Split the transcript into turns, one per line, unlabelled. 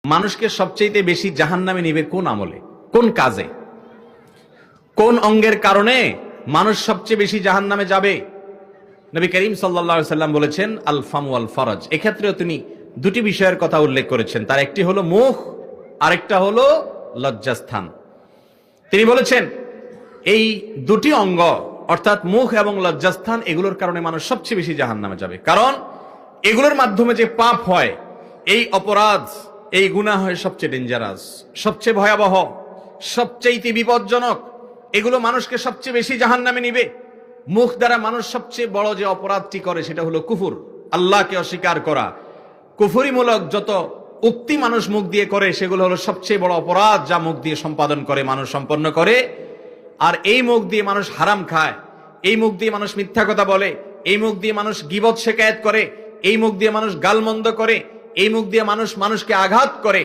মানুষকে সবচেয়ে বেশি জাহান্নামে নিবে কোন আমলে, কোন কাজে, কোন অঙ্গের কারণে মানুষ সবচেয়ে বেশি জাহান্নামে যাবে? নবী করিম সাল্লাল্লাহু আলাইহি ওয়াসাল্লাম বলেছেন আল ফাম ওয়াল ফরজ। এক্ষেত্রেও তিনি দুটি বিষয়ের কথা উল্লেখ করেছেন। তার একটি হলো মুখ, আরেকটা হলো লজ্জাস্থান। তিনি বলেছেন এই দুটি অঙ্গ অর্থাৎ মুখ এবং লজ্জাস্থান, এগুলোর কারণে মানুষ সবচেয়ে বেশি জাহান্নামে যাবে। কারণ এগুলোর মাধ্যমে যে পাপ হয়, এই অপরাধ, এই গুনাহ হয় সবচেয়ে ডেঞ্জারাস, সবচেয়ে ভয়াবহ, সবচেয়ে বিপজ্জনক। এগুলো মানুষকে সবচেয়ে বেশি জাহান্নামে নিবে। মুখ দ্বারা মানুষ সবচেয়ে বড় যে অপরাধটি করে সেটা হলো কুফর, আল্লাহকে অস্বীকার করা। কুফরিমূলক যত উক্তি মানুষ মুখ দিয়ে করে সেগুলো হলো সবচেয়ে বড় অপরাধ যা মুখ দিয়ে সম্পাদন করে, মানুষ সম্পন্ন করে। আর এই মুখ দিয়ে মানুষ হারাম খায়, এই মুখ দিয়ে মানুষ মিথ্যা কথা বলে, এই মুখ দিয়ে মানুষ গীবত শেকায়েত করে, এই মুখ দিয়ে মানুষ গালমন্দ করে, এই মুখ দিয়ে মানুষ মানুষকে আঘাত করে।